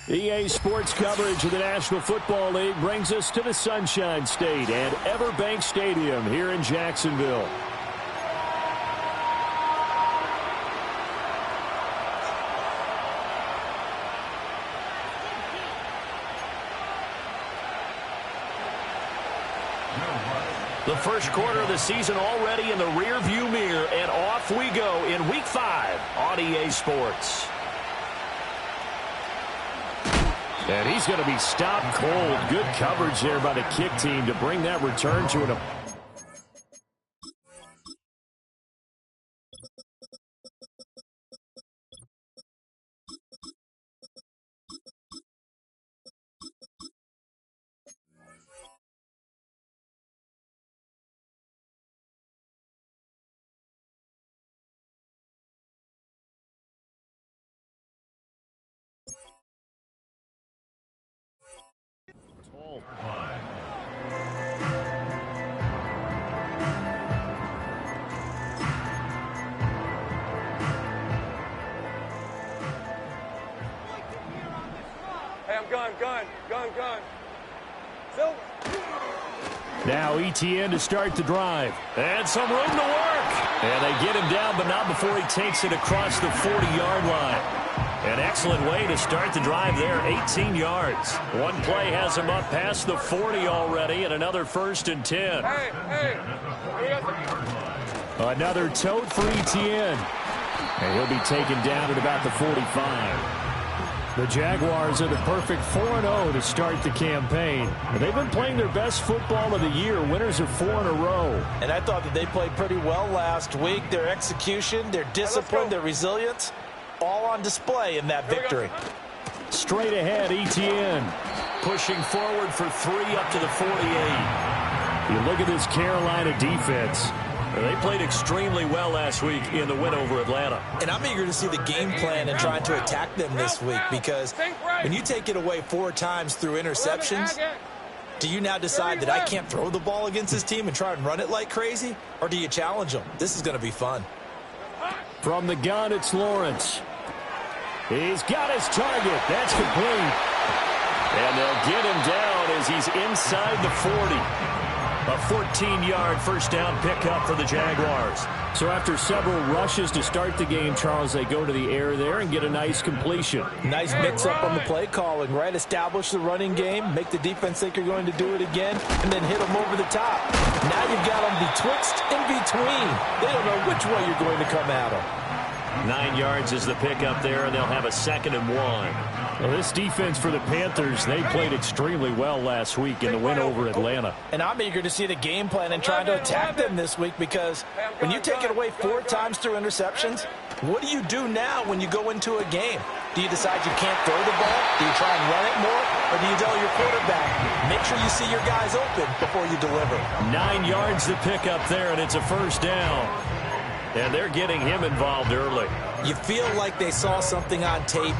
EA Sports coverage of the National Football League brings us to the Sunshine State and Everbank Stadium here in Jacksonville. The first quarter of the season already in the rear-view mirror, and off we go in Week 5 on EA Sports. And he's going to be stopped cold. Good coverage there by the kick team to bring that return to an... Hey, I'm gun. Silver. Now ETN to start the drive. And some room to work. And they get him down, but not before he takes it across the 40-yard line. An excellent way to start the drive there, 18 yards. One play has him up past the 40 already, and another 1st and 10. Hey. Another tote for ETN. And he'll be taken down at about the 45. The Jaguars are the perfect 4-0 to start the campaign. They've been playing their best football of the year, winners of 4 in a row. And I thought that they played pretty well last week. Their execution, their discipline, their resilience, all on display in that victory. Straight ahead, ETN. Pushing forward for 3 up to the 48. You look at this Carolina defense. They played extremely well last week in the win over Atlanta. And I'm eager to see the game plan and trying to attack them this week, because when you take it away 4 times through interceptions, do you now decide that I can't throw the ball against this team and try and run it like crazy? Or do you challenge them? This is going to be fun. From the gun, it's Lawrence. He's got his target. That's complete. And they'll get him down as he's inside the 40. A 14-yard first down pickup for the Jaguars. So after several rushes to start the game, Charles, they go to the air there and get a nice completion. Nice mix-up on the play calling, right? Establish the running game, make the defense think you're going to do it again, and then hit them over the top. Now you've got them betwixt and between. They don't know which way you're going to come at them. 9 yards is the pickup there, and they'll have a 2nd and 1. Well, this defense for the Panthers, they played extremely well last week in the win over Atlanta. And I'm eager to see the game plan and trying to attack them this week, because when you take it away 4 times through interceptions, what do you do now when you go into a game? Do you decide you can't throw the ball? Do you try and run it more? Or do you tell your quarterback, make sure you see your guys open before you deliver? 9 yards to pick up there, and it's a first down. And they're getting him involved early. You feel like they saw something on tape,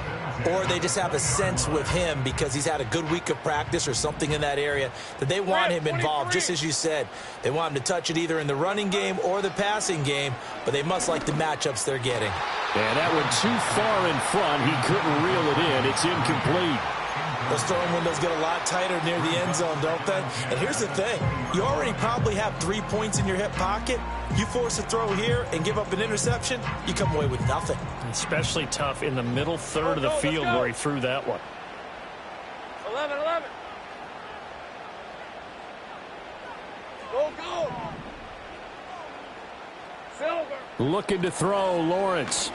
or they just have a sense with him because he's had a good week of practice or something in that area that they want him involved, just as you said. They want him to touch it either in the running game or the passing game, but they must like the matchups they're getting. And that one too far in front. He couldn't reel it in. It's incomplete. Those throwing windows get a lot tighter near the end zone, don't they? And here's the thing. You already probably have 3 points in your hip pocket. You force a throw here and give up an interception, you come away with nothing. Especially tough in the middle third of the field where he threw that one. 11. Go. Silver. Looking to throw, Lawrence.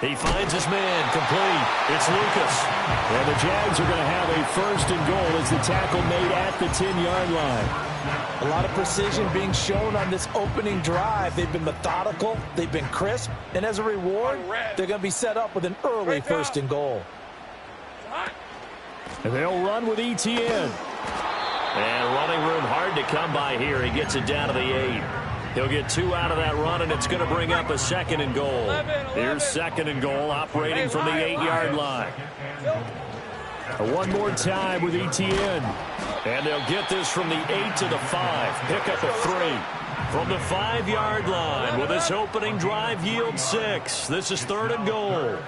He finds his man, complete. It's Lucas. And the Jags are going to have a 1st and goal as the tackle made at the 10-yard line. A lot of precision being shown on this opening drive. They've been methodical, they've been crisp, and as a reward, they're going to be set up with an early 1st and goal. And they'll run with ETN. And running room hard to come by here. He gets it down to the 8. He'll get 2 out of that run, and it's going to bring up a 2nd and goal. Here's 2nd and goal, operating from the 8-yard line. One more time with ETN. And they'll get this from the 8 to the 5. Pick up a 3. From the 5-yard line, will this opening drive yield 6? This is 3rd and goal.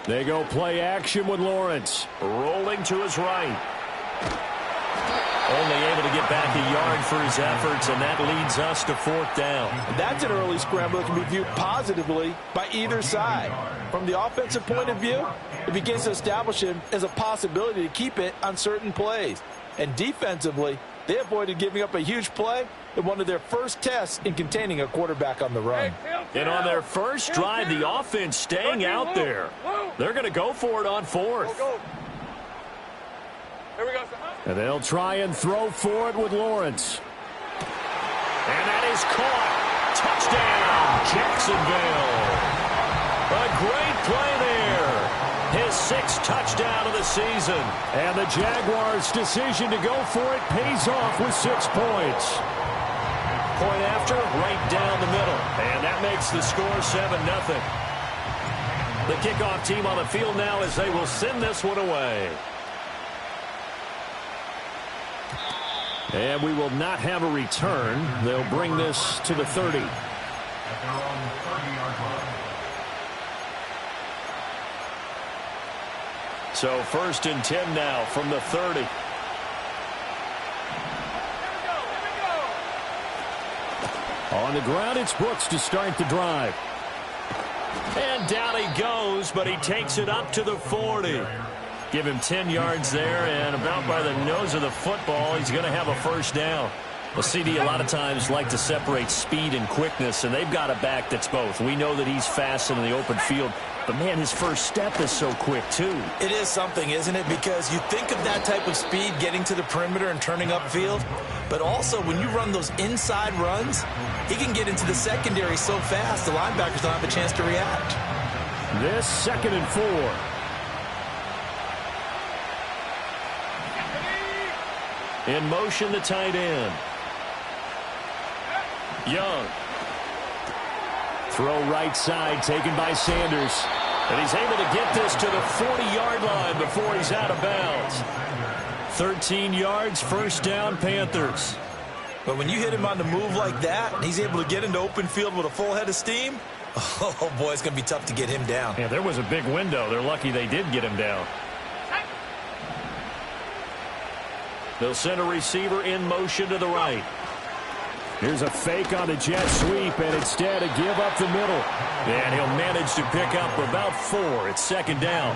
They go play action with Lawrence. Rolling to his right. Only able to get back a yard for his efforts, and that leads us to 4th down. That's an early scramble that can be viewed positively by either side. From the offensive point of view, it begins to establish him as a possibility to keep it on certain plays. And defensively, they avoided giving up a huge play in one of their first tests in containing a quarterback on the run. And on their first drive, the offense staying out there. They're going to go for it on 4th. Go. Here we go. And they'll try and throw for it with Lawrence. And that is caught. Touchdown, Jacksonville. A great play there. His 6th touchdown of the season. And the Jaguars' decision to go for it pays off with 6 points. Point after, right down the middle. And that makes the score 7-0. The kickoff team on the field now as they will send this one away. And we will not have a return. They'll bring this to the 30. So 1st and 10 now from the 30. On the ground, it's Brooks to start the drive. And down he goes, but he takes it up to the 40. Give him 10 yards there, and about by the nose of the football, he's going to have a 1st down. Well, CD a lot of times like to separate speed and quickness, and they've got a back that's both. We know that he's fast in the open field, but, man, his first step is so quick, too. It is something, isn't it? Because you think of that type of speed getting to the perimeter and turning upfield, but also when you run those inside runs, he can get into the secondary so fast the linebackers don't have a chance to react. This 2nd and 4. In motion, the tight end. Young. Throw right side, taken by Sanders. And he's able to get this to the 40-yard line before he's out of bounds. 13 yards, 1st down, Panthers. But when you hit him on the move like that, and he's able to get into open field with a full head of steam, oh, boy, it's going to be tough to get him down. Yeah, there was a big window. They're lucky they did get him down. They'll send a receiver in motion to the right. Here's a fake on the jet sweep, and instead a give up the middle. And he'll manage to pick up about 4. It's 2nd down.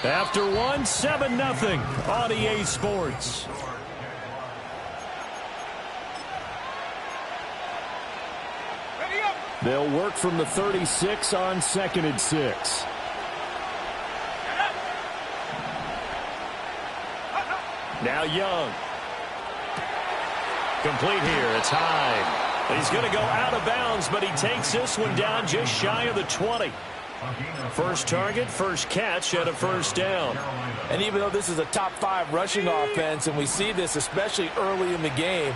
After 1, 7-0 on EA Sports. They'll work from the 36 on 2nd and 6. Now Young. Complete here. It's Hyde. He's going to go out of bounds, but he takes this one down just shy of the 20. First target, first catch, and a 1st down. And even though this is a top 5 rushing offense, and we see this especially early in the game,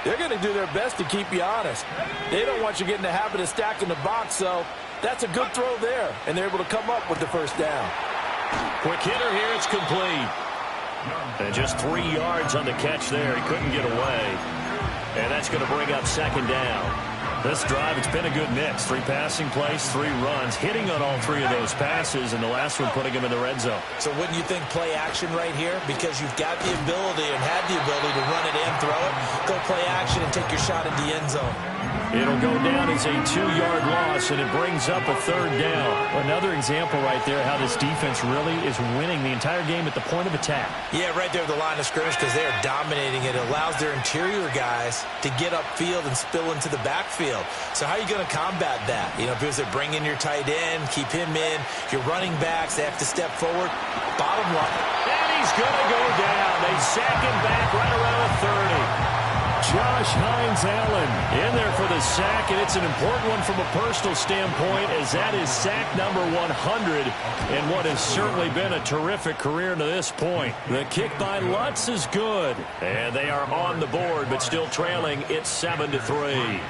they're going to do their best to keep you honest. They don't want you getting the habit of stacking the box, so that's a good throw there, and they're able to come up with the 1st down. Quick hitter here, it's complete. And just 3 yards on the catch there. He couldn't get away. And that's going to bring up 2nd down. This drive, it's been a good mix. 3 passing plays, 3 runs, hitting on all 3 of those passes, and the last one putting him in the red zone. So wouldn't you think play action right here? Because you've got the ability and had the ability to run it and throw it. Go play action and take your shot at the end zone. It'll go down as a 2-yard loss, and it brings up a 3rd down. Another example right there how this defense really is winning the entire game at the point of attack. Yeah, right there at the line of scrimmage because they are dominating it. It allows their interior guys to get upfield and spill into the backfield. So how are you going to combat that? You know, because they bring in your tight end, keep him in. Your running backs, they have to step forward. Bottom line. And he's going to go down. They sack him back right around the 30. Josh Hines-Allen in there for the sack, and it's an important one from a personal standpoint as that is sack number 100 in what has certainly been a terrific career to this point. The kick by Lutz is good, and they are on the board but still trailing. It's 7-3.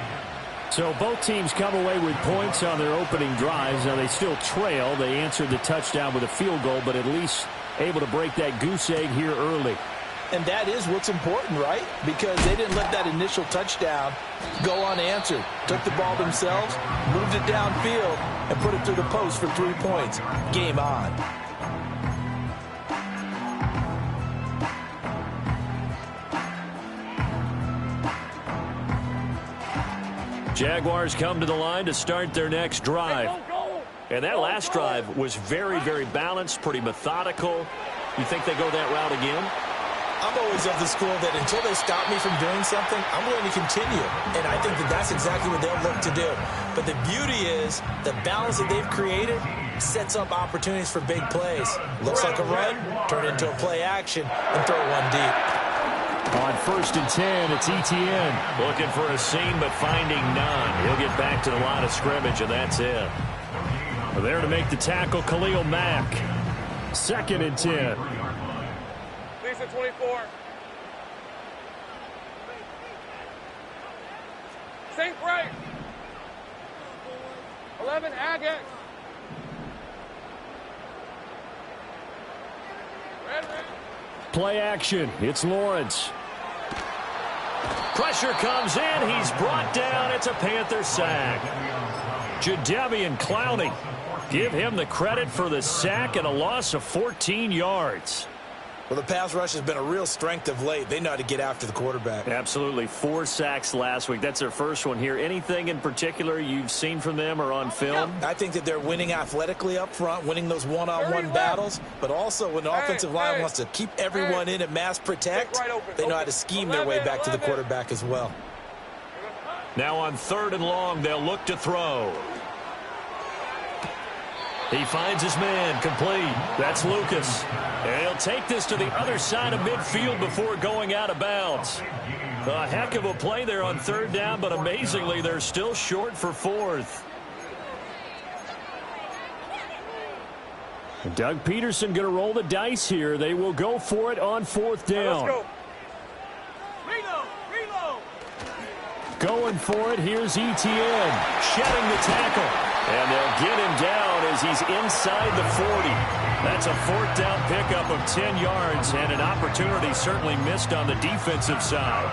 So both teams come away with points on their opening drives. Now they still trail. They answered the touchdown with a field goal, but at least able to break that goose egg here early. And that is what's important, right? Because they didn't let that initial touchdown go unanswered. Took the ball themselves, moved it downfield, and put it through the post for 3 points. Game on. Jaguars come to the line to start their next drive. And that last drive was very, very balanced, pretty methodical. You think they go that route again? I'm always of the school that until they stop me from doing something, I'm willing to continue. And I think that that's exactly what they'll look to do. But the beauty is the balance that they've created sets up opportunities for big plays. Looks like a run, turn it into a play action, and throw one deep. On 1st and 10, it's Etienne. Looking for a seam, but finding none. He'll get back to the line of scrimmage, and that's it. There to make the tackle, Khalil Mack. 2nd and 10. Lisa 24. Sink right. 11, Agate. Red. Play action. It's Lawrence. Pressure comes in. He's brought down. It's a Panther sack. Jadeveon Clowney. Give him the credit for the sack and a loss of 14 yards. Well, the pass rush has been a real strength of late. They know how to get after the quarterback. Absolutely. 4 sacks last week. That's their first one here. Anything in particular you've seen from them or on film? I think that they're winning athletically up front, winning those one-on-one battles, but also when the offensive line wants to keep everyone in and mass protect, they know how to scheme their way back to the quarterback as well. Now on 3rd and long, they'll look to throw. He finds his man, complete. That's Lucas. And he'll take this to the other side of midfield before going out of bounds. A heck of a play there on 3rd down, but amazingly, they're still short for 4th. Doug Peterson going to roll the dice here. They will go for it on 4th down. Let's go. Going for it, here's Etienne. Shedding the tackle. And they'll get him down as he's inside the 40. That's a 4th down pickup of 10 yards and an opportunity certainly missed on the defensive side.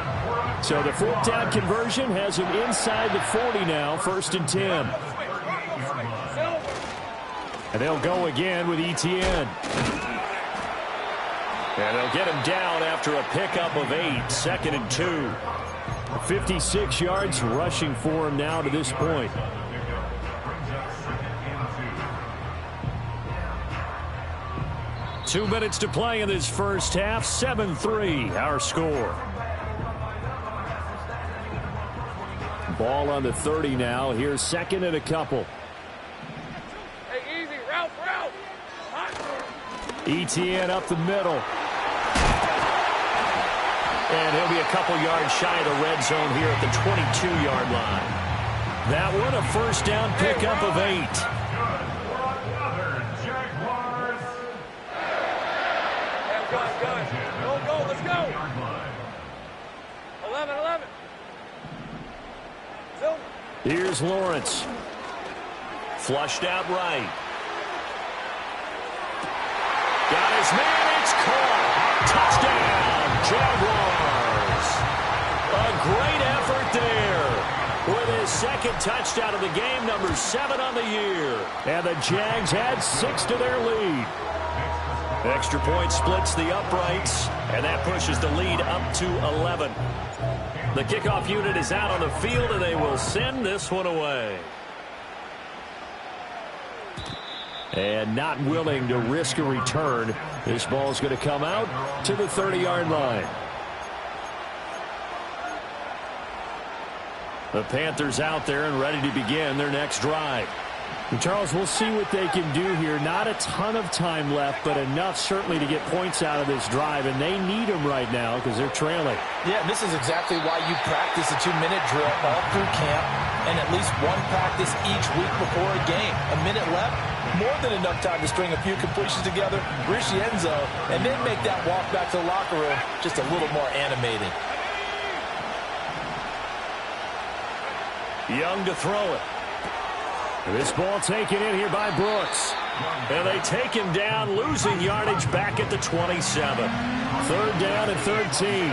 So the 4th down conversion has him inside the 40 now, 1st and 10. And they'll go again with Etienne. And they'll get him down after a pickup of 8, 2nd and 2. 56 yards rushing for him now to this point. Two minutes to play in this first half. 7-3 our score. Ball on the 30 now. Here's 2nd and a couple. Hey, easy. Route. Etienne up the middle. And he'll be a couple yards shy of the red zone here at the 22-yard line. That one a 1st down pickup of 8. Go, let's go. 11. Here's Lawrence. Flushed out right. Got his man, it's caught. Touchdown, Jaguars. A great effort there. With his 2nd touchdown of the game, number 7 on the year. And the Jags add 6 to their lead. Extra point splits the uprights, and that pushes the lead up to 11. The kickoff unit is out on the field, and they will send this one away. And not willing to risk a return. This ball is going to come out to the 30-yard line. The Panthers out there and ready to begin their next drive. And Charles, we'll see what they can do here. Not a ton of time left, but enough certainly to get points out of this drive, and they need them right now because they're trailing. Yeah, and this is exactly why you practice a 2-minute drill all through camp and at least one practice each week before a game. A minute left, more than enough time to string a few completions together, reach the end zone, and then make that walk back to the locker room just a little more animated. Young to throw it. This ball taken in here by Brooks. And they take him down, losing yardage back at the 27. 3rd down and 13.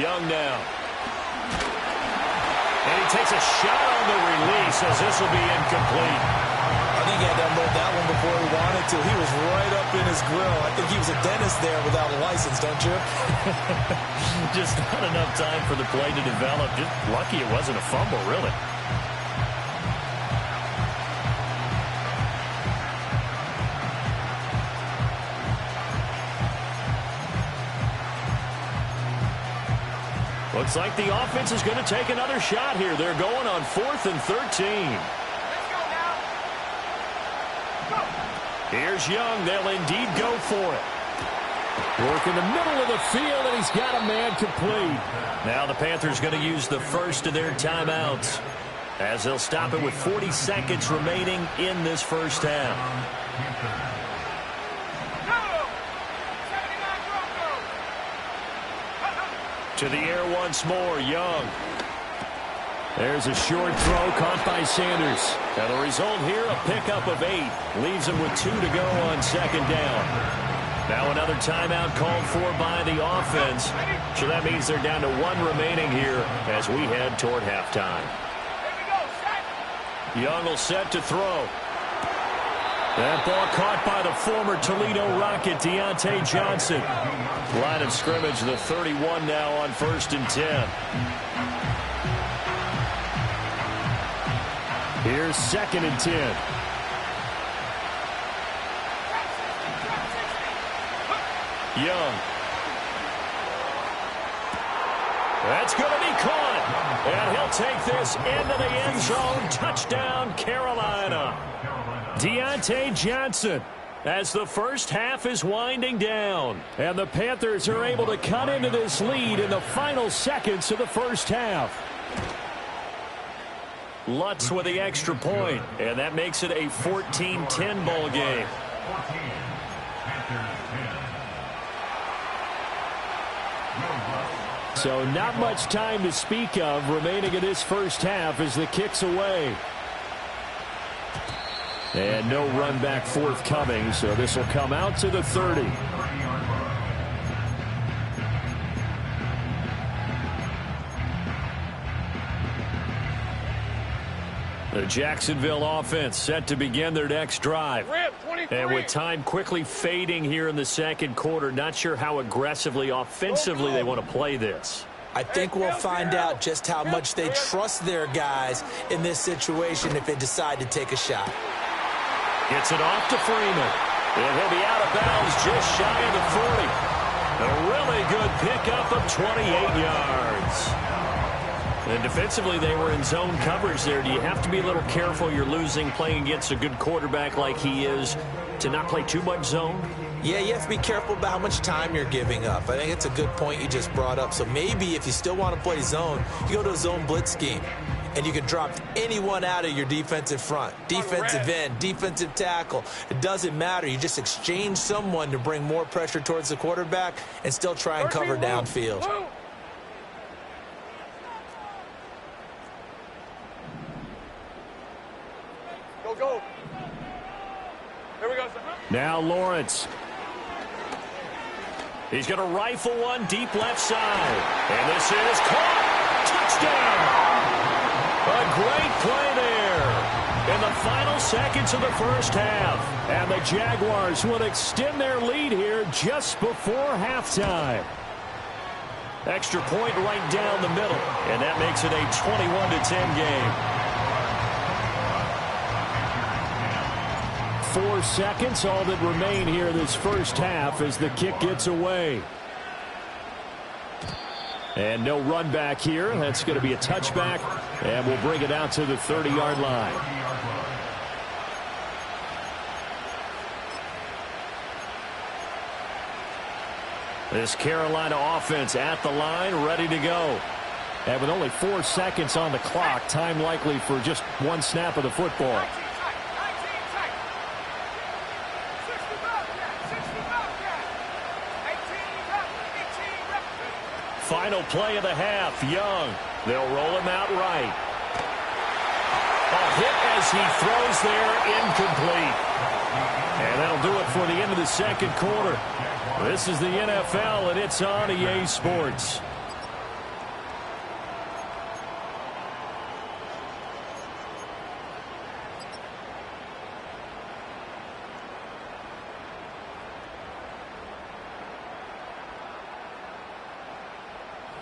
Young now. And he takes a shot on the release as this will be incomplete. I think he had to unload that one before he wanted to. He was right up in his grill. I think he was a dentist there without a license, don't you? Just not enough time for the play to develop. Just lucky it wasn't a fumble, really. Looks like the offense is going to take another shot here. They're going on 4th and 13. Here's Young. They'll indeed go for it. Work in the middle of the field, and he's got a man complete. Now the Panthers going to use the first of their timeouts as they'll stop it with 40 seconds remaining in this first half. To the air once more, Young. There's a short throw caught by Sanders. And the result here, a pickup of 8. Leaves him with 2 to go on 2nd down. Now another timeout called for by the offense. So that means they're down to 1 remaining here as we head toward halftime. Young will set to throw. That ball caught by the former Toledo Rocket, Deontay Johnson. Line of scrimmage, the 31 now on 1st and 10. Here's 2nd and 10. Young. That's going to be caught. And he'll take this into the end zone. Touchdown, Carolina. Deontay Johnson as the first half is winding down. And the Panthers are able to cut into this lead in the final seconds of the first half. Lutz with the extra point, and that makes it a 14-10 ball game. So not much time to speak of remaining in this first half as the kick's away. And no run back forthcoming, so this will come out to the 30. The Jacksonville offense set to begin their next drive. And with time quickly fading here in the second quarter, not sure how aggressively, offensively they want to play this. I think we'll find out just how much they trust their guys in this situation if they decide to take a shot. Gets it off to Freeman. And he'll be out of bounds just shy of the 40. A really good pickup of 28 yards. And defensively, they were in zone coverage there. Do you have to be a little careful? You're losing, playing against a good quarterback like he is, to not play too much zone? Yeah, you have to be careful about how much time you're giving up. I think it's a good point you just brought up. So maybe if you still want to play zone, you go to a zone blitz scheme. And you can drop anyone out of your defensive front. Defensive end, defensive tackle. It doesn't matter. You just exchange someone to bring more pressure towards the quarterback and still try and cover downfield. Go. Here we go. Now Lawrence. He's going to rifle one deep left side. And this is caught. Touchdown. A great play there in the final seconds of the first half. And the Jaguars will extend their lead here just before halftime. Extra point right down the middle. And that makes it a 21-10 game. 4 seconds, all that remain here this first half as the kick gets away. And no run back here. That's going to be a touchback, and we'll bring it out to the 30-yard line. This Carolina offense at the line, ready to go. And with only 4 seconds on the clock, time likely for just one snap of the football. Final play of the half, Young. They'll roll him out right. A hit as he throws there, incomplete. And that'll do it for the end of the second quarter. This is the NFL, and it's on EA Sports.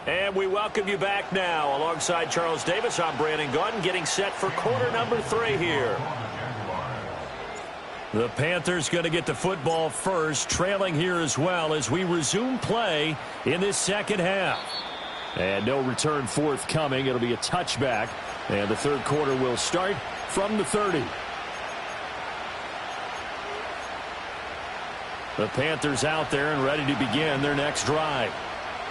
And we welcome you back now. Alongside Charles Davis, I'm Brandon Gaudin, getting set for quarter number 3 here. The Panthers going to get the football first, trailing here as well as we resume play in this second half. And no return forthcoming. It'll be a touchback. And the third quarter will start from the 30. The Panthers out there and ready to begin their next drive.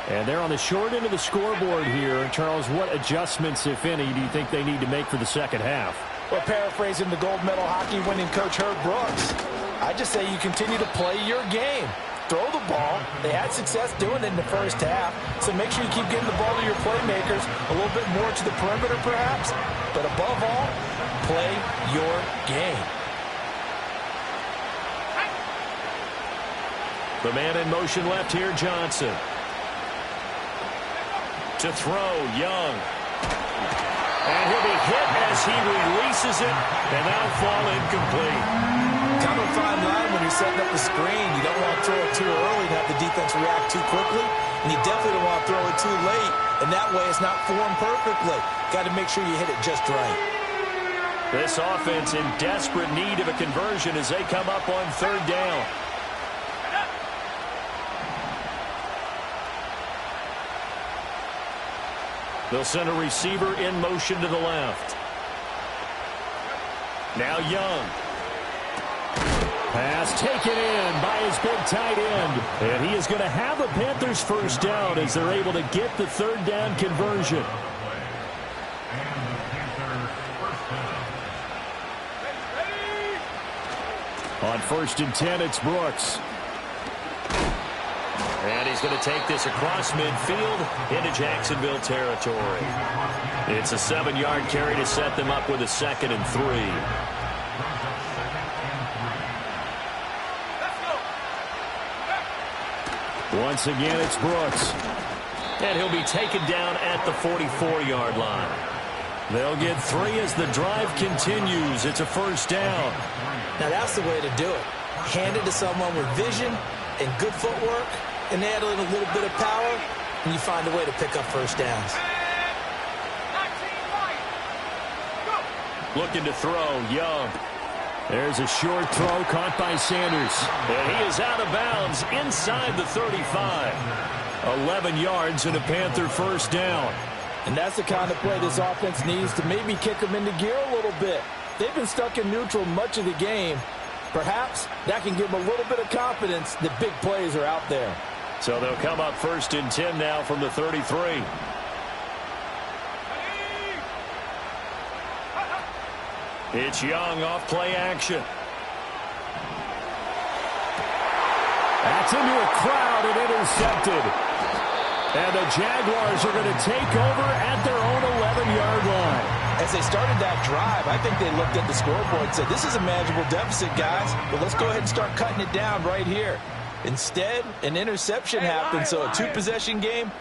And they're on the short end of the scoreboard here. Charles, what adjustments, if any, do you think they need to make for the second half? Well, paraphrasing the gold medal hockey winning coach Herb Brooks, I just say you continue to play your game. Throw the ball. They had success doing it in the first half, so make sure you keep getting the ball to your playmakers, a little bit more to the perimeter perhaps, but above all, play your game. The man in motion left here, Johnson. To throw, Young. And he'll be hit as he releases it, and that'll fall incomplete. Kind of a fine line when you're setting up the screen. You don't want to throw it too early and have the defense react too quickly, and you definitely don't want to throw it too late, and that way it's not formed perfectly. Got to make sure you hit it just right. This offense in desperate need of a conversion as they come up on third down. They'll send a receiver in motion to the left. Now Young. Pass taken in by his big tight end. And he is going to have a Panthers first down as they're able to get the third down conversion. On 1st and 10, it's Brooks. And he's going to take this across midfield into Jacksonville territory. It's a 7-yard carry to set them up with a 2nd and 3. Once again, it's Brooks. And he'll be taken down at the 44-yard line. They'll get 3 as the drive continues. It's a first down. Now that's the way to do it. Hand it to someone with vision and good footwork, and add in a little bit of power, and you find a way to pick up first downs. Looking to throw, Young. There's a short throw caught by Sanders. And he is out of bounds inside the 35. 11 yards and a Panther first down. And that's the kind of play this offense needs to maybe kick them into gear a little bit. They've been stuck in neutral much of the game. Perhaps that can give them a little bit of confidence that big plays are out there. So they'll come up 1st and 10 now from the 33. It's Young off play action. That's into a crowd and intercepted. And the Jaguars are going to take over at their own 11-yard line. As they started that drive, I think they looked at the scoreboard and said, this is a manageable deficit, guys, but let's go ahead and start cutting it down right here. Instead, an interception happened, so a 2-possession game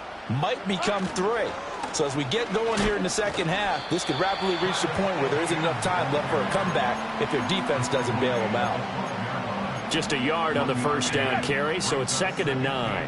might become 3. So as we get going here in the second half, this could rapidly reach the point where there isn't enough time left for a comeback if their defense doesn't bail them out. Just a yard on the first down carry, so it's 2nd and 9.